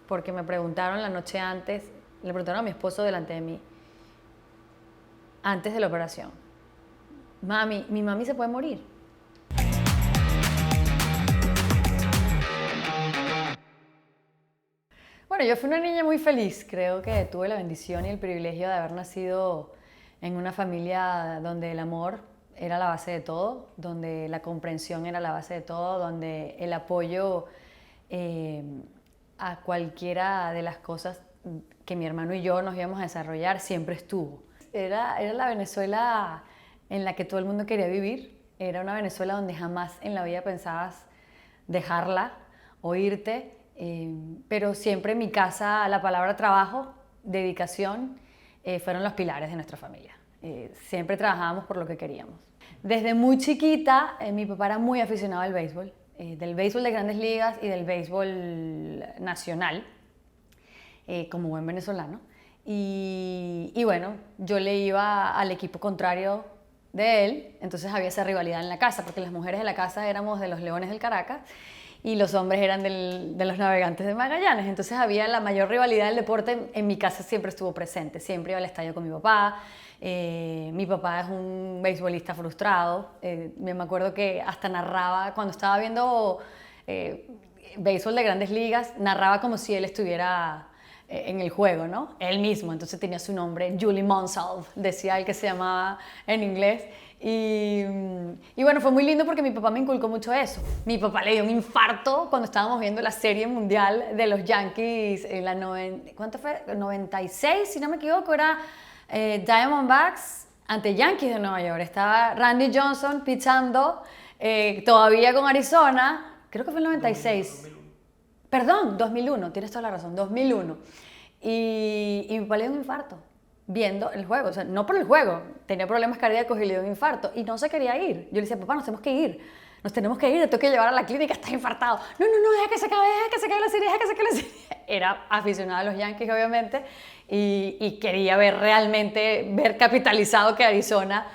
porque me preguntaron la noche antes, le preguntaron a mi esposo delante de mí, antes de la operación, mami, ¿mi mami se puede morir? Bueno, yo fui una niña muy feliz. Creo que tuve la bendición y el privilegio de haber nacido en una familia donde el amor era la base de todo, donde la comprensión era la base de todo, donde el apoyo eh, a cualquiera de las cosas que mi hermano y yo nos íbamos a desarrollar siempre estuvo. Era la Venezuela en la que todo el mundo quería vivir. Era una Venezuela donde jamás en la vida pensabas dejarla o irte, pero siempre en mi casa la palabra trabajo, dedicación, fueron los pilares de nuestra familia. Siempre trabajábamos por lo que queríamos. Desde muy chiquita, mi papá era muy aficionado al béisbol, del béisbol de Grandes Ligas y del béisbol nacional, como buen venezolano. Y bueno, yo le iba al equipo contrario de él, entonces había esa rivalidad en la casa, porque las mujeres de la casa éramos de los Leones del Caracas y los hombres eran de los Navegantes de Magallanes. Entonces había la mayor rivalidad del deporte. En mi casa siempre estuvo presente, siempre iba al estadio con mi papá. Mi papá es un beisbolista frustrado. Me acuerdo que hasta narraba, cuando estaba viendo béisbol de Grandes Ligas, narraba como si él estuviera en el juego, ¿no? Él mismo, entonces tenía su nombre, Julie Monsalve, decía él que se llamaba en inglés. Y bueno, fue muy lindo porque mi papá me inculcó mucho eso. Mi papá le dio un infarto cuando estábamos viendo la serie mundial de los Yankees en la ¿cuánto fue? 96, si no me equivoco, era Diamondbacks ante Yankees de Nueva York. Estaba Randy Johnson pitchando todavía con Arizona, creo que fue el 96. 2001. Perdón, 2001, tienes toda la razón, 2001. Y mi papá le dio un infarto viendo el juego, o sea, no por el juego, tenía problemas cardíacos y le dio un infarto y no se quería ir. Yo le decía, papá, nos tenemos que ir, te tengo que llevar a la clínica, estás infartado. No, deja que se acabe la serie, deja que se acabe la serie. Era aficionado a los Yankees, obviamente, y quería ver capitalizado que Arizona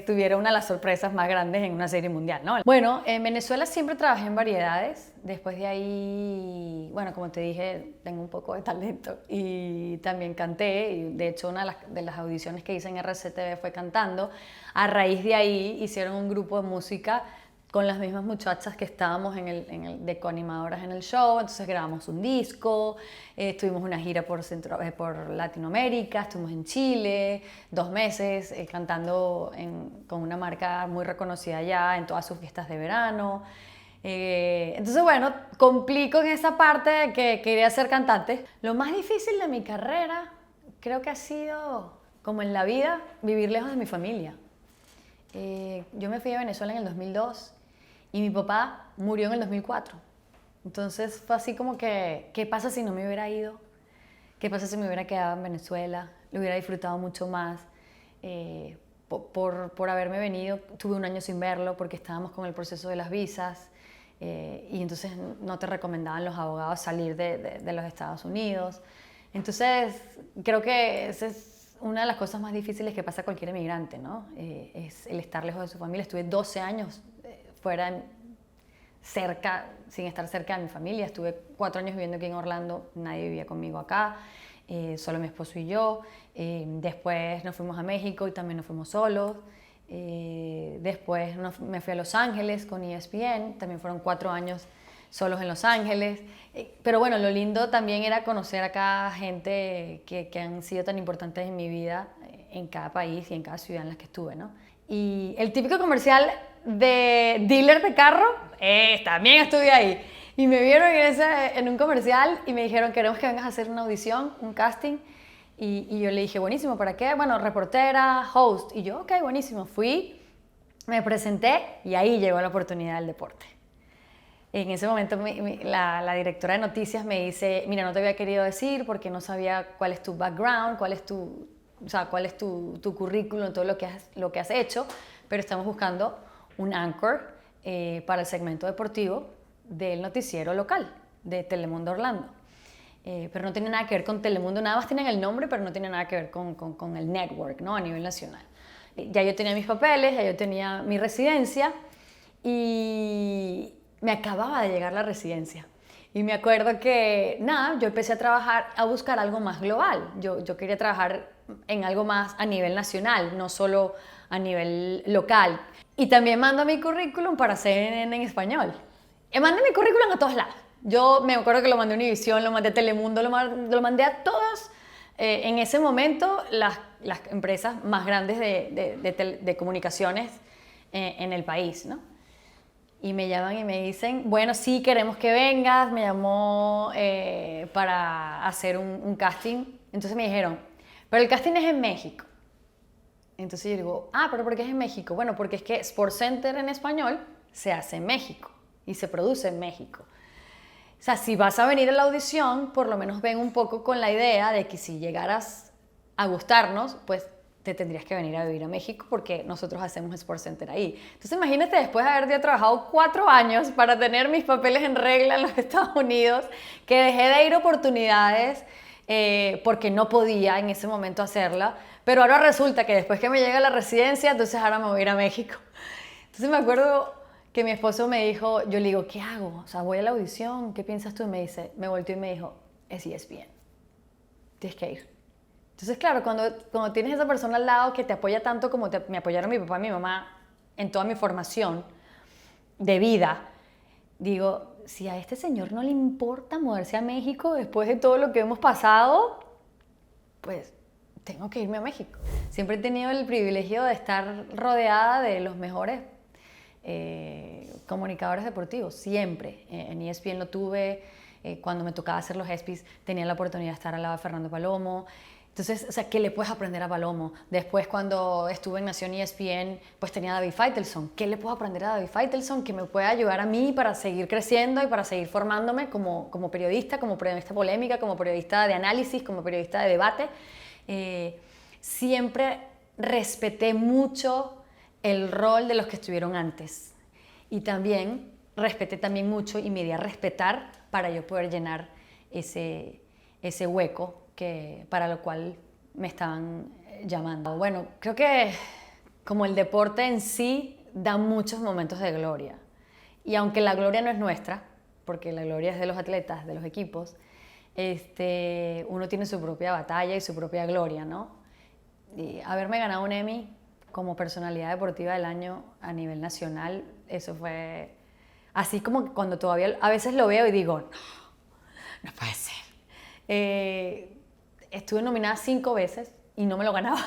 tuviera una de las sorpresas más grandes en una serie mundial, ¿no? Bueno, en Venezuela siempre trabajé en variedades. Después de ahí, bueno, como te dije, tengo un poco de talento y también canté. Y de hecho, una de las audiciones que hice en RCTV fue cantando. A raíz de ahí hicieron un grupo de música con las mismas muchachas que estábamos de coanimadoras en el show. Entonces grabamos un disco, tuvimos una gira por Latinoamérica, estuvimos en Chile 2 meses cantando con una marca muy reconocida allá en todas sus fiestas de verano. Entonces bueno, complico en esa parte de que quería ser cantante. Lo más difícil de mi carrera creo que ha sido, como en la vida, vivir lejos de mi familia. Yo me fui a Venezuela en el 2002 y mi papá murió en el 2004. Entonces fue así como que, ¿qué pasa si no me hubiera ido? ¿Qué pasa si me hubiera quedado en Venezuela? Lo hubiera disfrutado mucho más. Por haberme venido, tuve 1 año sin verlo porque estábamos con el proceso de las visas y entonces no te recomendaban los abogados salir de los Estados Unidos. Entonces creo que esa es una de las cosas más difíciles que pasa a cualquier emigrante, ¿no? Es el estar lejos de su familia. Estuve 12 años sin estar cerca de mi familia. Estuve 4 años viviendo aquí en Orlando, nadie vivía conmigo acá, solo mi esposo y yo. Después nos fuimos a México y también nos fuimos solos. Después me fui a Los Ángeles con ESPN, también fueron 4 años solos en Los Ángeles. Pero bueno, lo lindo también era conocer acá gente que han sido tan importantes en mi vida en cada país y en cada ciudad en la que estuve, ¿no? Y el típico comercial de dealer de carro, también estuve ahí. Y me vieron en un comercial y me dijeron, queremos que vengas a hacer una audición, un casting. Y yo le dije, buenísimo, ¿para qué? Bueno, reportera, host. Y yo, ok, buenísimo. Fui, me presenté y ahí llegó la oportunidad del deporte. En ese momento la directora de noticias me dice, mira, no te había querido decir porque no sabía cuál es tu background, cuál es tu currículum, todo lo que has hecho, pero estamos buscando un anchor para el segmento deportivo del noticiero local de Telemundo Orlando. Pero no tiene nada que ver con Telemundo, nada más tienen el nombre, pero no tiene nada que ver con el network, ¿no? A nivel nacional. Ya yo tenía mis papeles, ya yo tenía mi residencia y me acababa de llegar la residencia. Y me acuerdo que, nada, yo empecé a trabajar, a buscar algo más global. Yo quería trabajar en algo más a nivel nacional, no solo a nivel local. Y también mando mi currículum para hacer en español. Y mandé mi currículum a todos lados. Yo me acuerdo que lo mandé a Univision, lo mandé a Telemundo, lo mandé a todas, en ese momento, las empresas más grandes de comunicaciones en el país, ¿no? Y me llaman y me dicen, bueno, sí, queremos que vengas. Me llamó para hacer un casting. Entonces me dijeron, pero el casting es en México. Entonces yo digo, ¿pero por qué es en México? Bueno, porque es que SportsCenter en español se hace en México y se produce en México. O sea, si vas a venir a la audición, por lo menos ven un poco con la idea de que si llegaras a gustarnos, pues te tendrías que venir a vivir a México porque nosotros hacemos SportsCenter ahí. Entonces imagínate, después de haber ya trabajado 4 años para tener mis papeles en regla en los Estados Unidos, que dejé de ir a oportunidades porque no podía en ese momento hacerla, pero ahora resulta que después que me llega la residencia, entonces ahora me voy a ir a México. Entonces me acuerdo que mi esposo me dijo, yo le digo, ¿qué hago? O sea, voy a la audición, ¿qué piensas tú? Y me dice, me volteó y me dijo, es ESPN, tienes que ir. Entonces, claro, cuando tienes esa persona al lado que te apoya tanto como me apoyaron mi papá y mi mamá en toda mi formación de vida, digo, si a este señor no le importa moverse a México después de todo lo que hemos pasado, pues tengo que irme a México. Siempre he tenido el privilegio de estar rodeada de los mejores comunicadores deportivos, siempre. En ESPN lo tuve, cuando me tocaba hacer los ESPYs tenía la oportunidad de estar al lado de Fernando Palomo. Entonces, o sea, ¿qué le puedes aprender a Palomo? Después, cuando estuve en Nación ESPN, pues tenía a David Faitelson. ¿Qué le puedo aprender a David Faitelson que me pueda ayudar a mí para seguir creciendo y para seguir formándome como periodista polémica, como periodista de análisis, como periodista de debate? Siempre respeté mucho el rol de los que estuvieron antes. Y también respeté también mucho y me di a respetar para yo poder llenar ese hueco para lo cual me estaban llamando. Bueno, creo que como el deporte en sí da muchos momentos de gloria. Y aunque la gloria no es nuestra, porque la gloria es de los atletas, de los equipos, uno tiene su propia batalla y su propia gloria, ¿no? Y haberme ganado un Emmy como personalidad deportiva del año a nivel nacional, eso fue así como cuando todavía a veces lo veo y digo, no puede ser. Estuve nominada 5 veces y no me lo ganaba.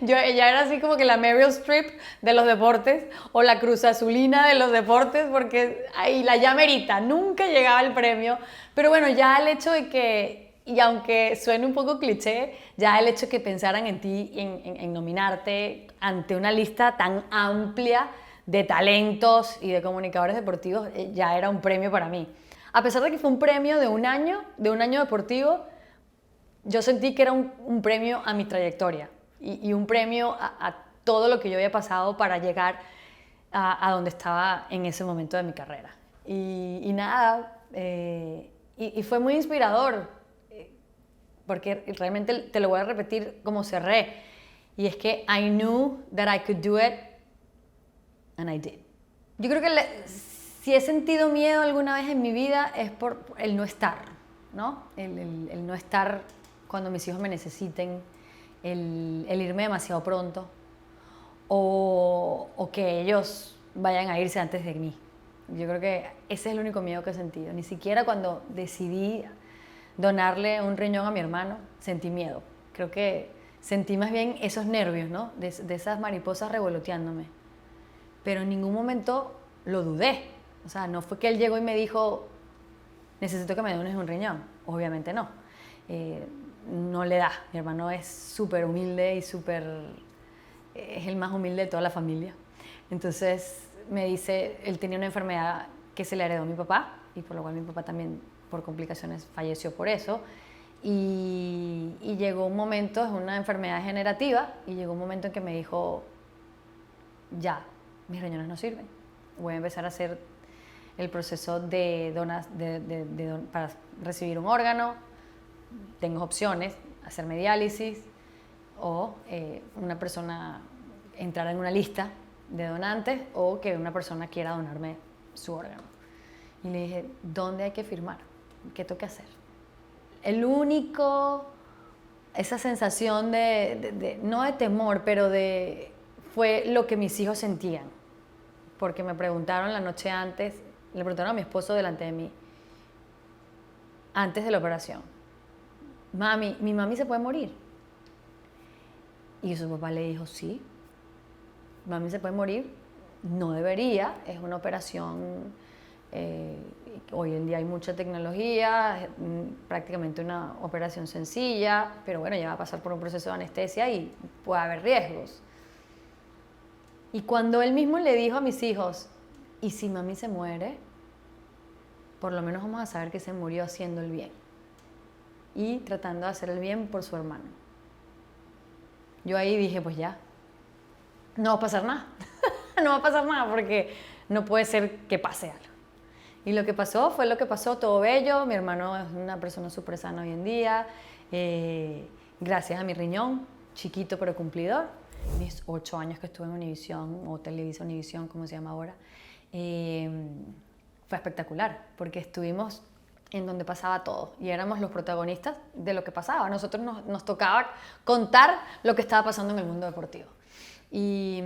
Ella era así como que la Meryl Streep de los deportes o la Cruz Azulina de los deportes, porque ahí la llamerita, nunca llegaba el premio. Pero bueno, ya el hecho de que, y aunque suene un poco cliché, ya el hecho de que pensaran en ti, en nominarte ante una lista tan amplia de talentos y de comunicadores deportivos, ya era un premio para mí. A pesar de que fue un premio de un año deportivo, yo sentí que era un premio a mi trayectoria y un premio a todo lo que yo había pasado para llegar a donde estaba en ese momento de mi carrera. Y nada, y fue muy inspirador, porque realmente te lo voy a repetir como cerré, y es que I knew that I could do it, and I did. Yo creo que si he sentido miedo alguna vez en mi vida es por el no estar, ¿no? El no estar cuando mis hijos me necesiten, el irme demasiado pronto o que ellos vayan a irse antes de mí. Yo creo que ese es el único miedo que he sentido. Ni siquiera cuando decidí donarle un riñón a mi hermano sentí miedo. Creo que sentí más bien esos nervios, ¿no? De esas mariposas revoloteándome. Pero en ningún momento lo dudé. O sea, no fue que él llegó y me dijo, necesito que me dones un riñón. Obviamente no. No le da. Mi hermano es súper humilde y es el más humilde de toda la familia. Entonces me dice, él tenía una enfermedad que se le heredó a mi papá y por lo cual mi papá también por complicaciones falleció por eso. Y llegó un momento, es una enfermedad degenerativa, y llegó un momento en que me dijo, ya, mis riñones no sirven. Voy a empezar a hacer el proceso para recibir un órgano. Tengo opciones, hacerme diálisis o una persona entrar en una lista de donantes o que una persona quiera donarme su órgano. Y le dije, ¿dónde hay que firmar? ¿Qué tengo que hacer? El único, esa sensación no de temor, pero fue lo que mis hijos sentían. Porque me preguntaron la noche antes, le preguntaron a mi esposo delante de mí, antes de la operación, mami, ¿mi mami se puede morir? Y su papá le dijo, sí, mami se puede morir, no debería, es una operación, hoy en día hay mucha tecnología, es prácticamente una operación sencilla, pero bueno, ya va a pasar por un proceso de anestesia y puede haber riesgos. Y cuando él mismo le dijo a mis hijos, ¿y si mami se muere? Por lo menos vamos a saber que se murió haciendo el bien y tratando de hacer el bien por su hermano. Yo ahí dije, pues ya, no va a pasar nada, no va a pasar nada porque no puede ser que pase algo. Y lo que pasó fue lo que pasó, todo bello, mi hermano es una persona súper sana hoy en día, gracias a mi riñón, chiquito pero cumplidor, mis 8 años que estuve en Univisión, o Televisa Univisión, como se llama ahora, fue espectacular, porque estuvimos en donde pasaba todo y éramos los protagonistas de lo que pasaba. A nosotros nos tocaba contar lo que estaba pasando en el mundo deportivo. Y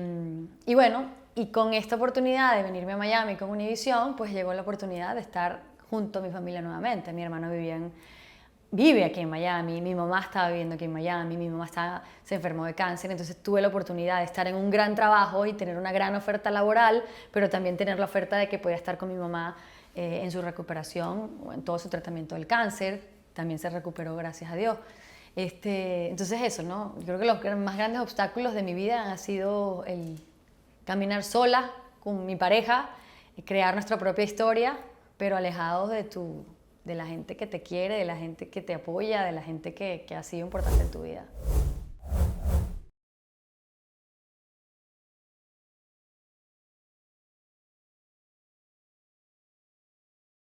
bueno, y con esta oportunidad de venirme a Miami con Univisión, pues llegó la oportunidad de estar junto a mi familia nuevamente. Mi hermano vive aquí en Miami, mi mamá estaba viviendo aquí en Miami, mi mamá se enfermó de cáncer, entonces tuve la oportunidad de estar en un gran trabajo y tener una gran oferta laboral, pero también tener la oferta de que podía estar con mi mamá en su recuperación, en todo su tratamiento del cáncer, también se recuperó, gracias a Dios. Entonces eso, ¿no? Yo creo que los más grandes obstáculos de mi vida han sido el caminar sola con mi pareja, crear nuestra propia historia, pero alejados de la gente que te quiere, de la gente que te apoya, de la gente que ha sido importante en tu vida.